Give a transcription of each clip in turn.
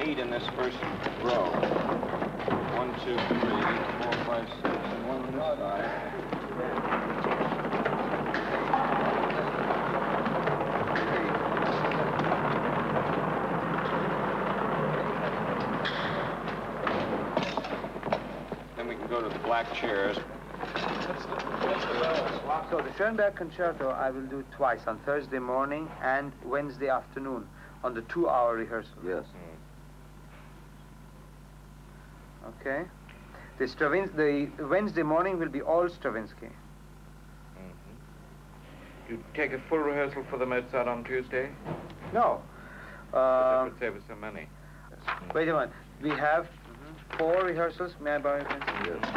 8 in this first row. 1, 2, 3, 4, 5, 6, and 1 on this side. Then we can go to the black chairs. So the Schoenberg Concerto I will do twice, on Thursday morning and Wednesday afternoon, on the 2-hour rehearsal. Yes. Okay. The Wednesday morning will be all Stravinsky. You take a full rehearsal for the Mozart on Tuesday? No. That would save us some money. Wait a minute. We have 4 rehearsals. May I borrow your pencil? Yes.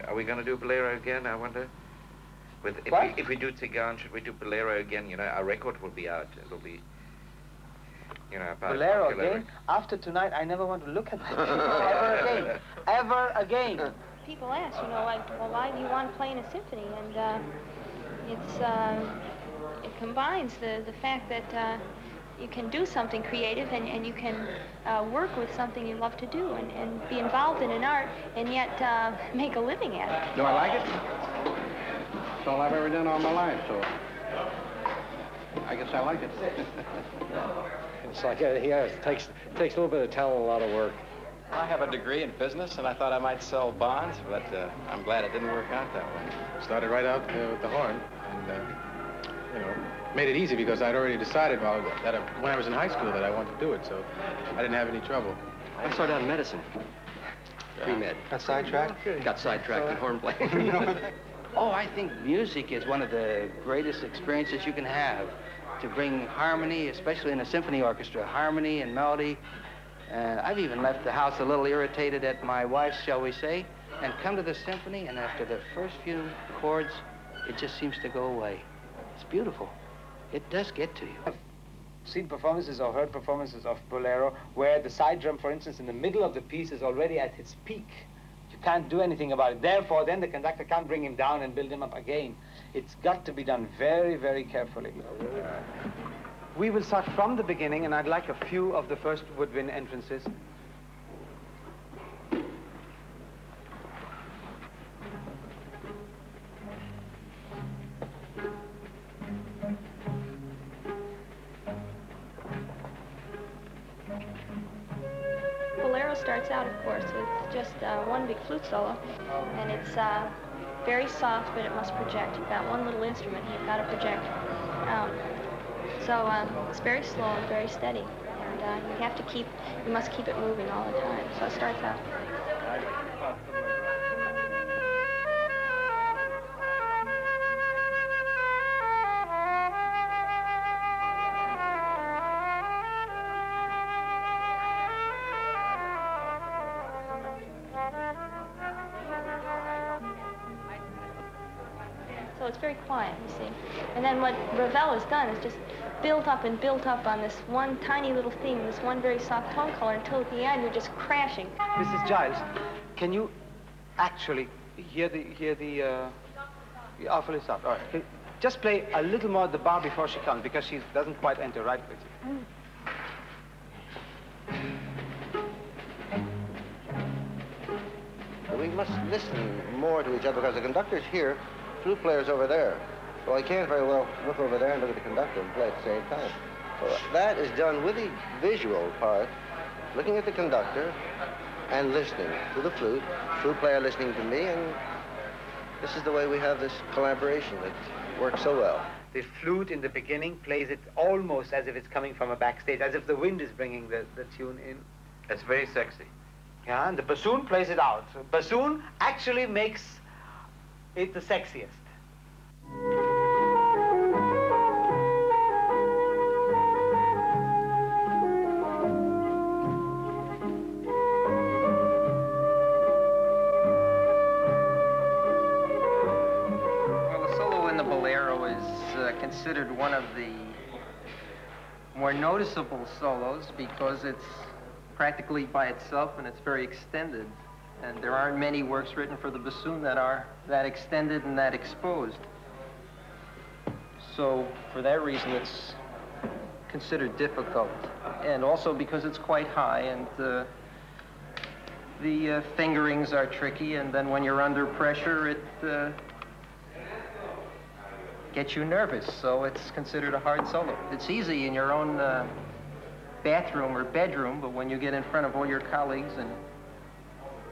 Are we going to do Bolero again, I wonder? If we do Tzigane, should we do Bolero again? You know, our record will be out. It'll be, you know, about Bolero again? After tonight, I never want to look at that ever again. Ever again. People ask, you know, like, well, why do you want to play in a symphony? And it combines the fact that you can do something creative and you can work with something you love to do and be involved in an art and yet make a living at it. Do I like it? It's all I've ever done all my life, so I guess I like it. It's like anything else. It takes a little bit of talent and a lot of work. I have a degree in business, and I thought I might sell bonds, but I'm glad it didn't work out that way. Started right out with the horn, and you know, made it easy because I'd already decided when I was in high school that I wanted to do it, so I didn't have any trouble. I started out in medicine. Pre-med. Got sidetracked? Got sidetracked in horn playing. Oh, I think music is one of the greatest experiences you can have, to bring harmony, especially in a symphony orchestra, harmony and melody. I've even left the house a little irritated at my wife, shall we say, and come to the symphony, and after the first few chords, it just seems to go away. It's beautiful. It does get to you. I've seen performances or heard performances of Bolero where the side drum, for instance, in the middle of the piece is already at its peak. You can't do anything about it. Therefore, then the conductor can't bring him down and build him up again. It's got to be done very, very carefully. We will start from the beginning, and I'd like a few of the first woodwind entrances. Bolero starts out, of course, with just one big flute solo, and it's very soft, but it must project. You've got one little instrument, you've got to project out. So it's very slow and very steady, and you must keep it moving all the time. So it starts out. So it's very quiet, you see. And then what Ravel has done is just built up and built up on this one tiny little theme, this one very soft tone color, until at the end you're just crashing. Mrs. Giles, can you actually hear the awfully soft? All right. Just play a little more at the bar before she comes, because she doesn't quite enter right with you. We must listen more to each other because the conductor's here flute player's over there. So I can't very well look over there and look at the conductor and play at the same time. So that is done with the visual part, looking at the conductor and listening to the flute player listening to me, and this is the way we have this collaboration that works so well. The flute in the beginning plays it almost as if it's coming from a backstage, as if the wind is bringing the tune in. It's very sexy. Yeah, and the bassoon plays it out. So bassoon actually makes it the sexiest. Well, the solo in the Bolero is considered one of the more noticeable solos because it's practically by itself and it's very extended. And there aren't many works written for the bassoon that are that extended and that exposed. So for that reason, it's considered difficult. And also because it's quite high and the fingerings are tricky, and then when you're under pressure, it gets you nervous. So it's considered a hard solo. It's easy in your own bathroom or bedroom, but when you get in front of all your colleagues and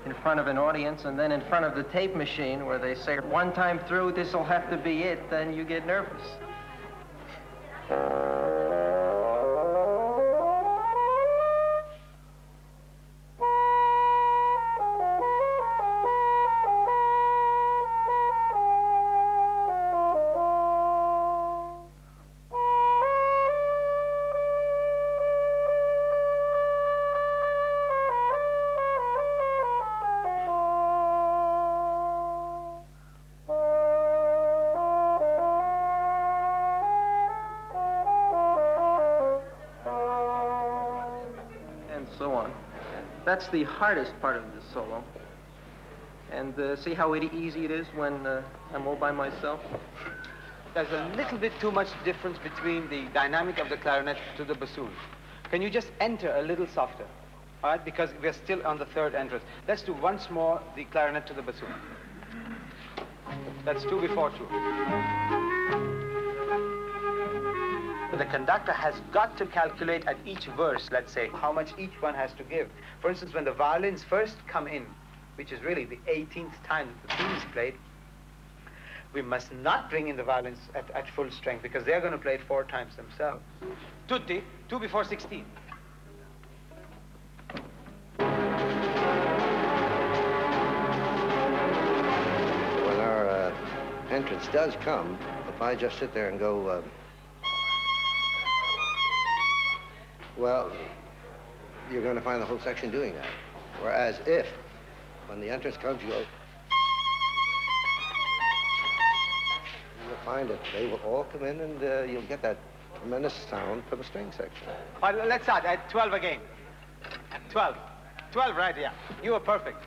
in front of an audience and then in front of the tape machine where they say, one time through, this'll have to be it, then you get nervous. So on. That's the hardest part of the solo. And see how easy it is when I'm all by myself? There's a little bit too much difference between the dynamic of the clarinet to the bassoon. Can you just enter a little softer? All right, because we're still on the third entrance. Let's do once more the clarinet to the bassoon. That's 2 before 2. The conductor has got to calculate at each verse, let's say, how much each one has to give. For instance, when the violins first come in, which is really the 18th time that the theme is played, we must not bring in the violins at full strength because they're going to play it 4 times themselves. Tutti, 2 before 16. When our entrance does come, if I just sit there and go, well, you're going to find the whole section doing that. Whereas if, when the entrance comes, you go, you'll find that they will all come in and you'll get that tremendous sound from the string section. All right, let's start at 12 again. 12. 12 right here. You are perfect.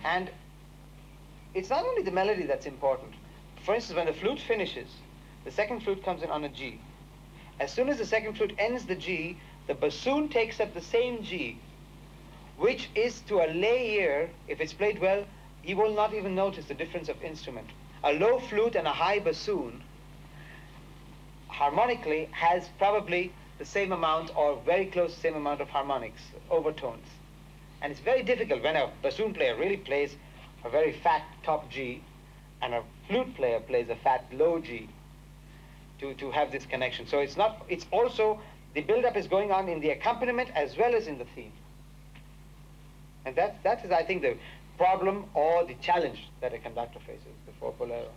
And it's not only the melody that's important. For instance, when the flute finishes, the second flute comes in on a G. As soon as the second flute ends the G, the bassoon takes up the same G, which is to a lay ear, if it's played well, he will not even notice the difference of instrument. A low flute and a high bassoon harmonically has probably the same amount or very close to the same amount of harmonics, overtones. And it's very difficult when a bassoon player really plays a very fat top G and a flute player plays a fat low G to have this connection. So it's also, the build-up is going on in the accompaniment as well as in the theme. And that is, I think, the problem or the challenge that a conductor faces before Bolero.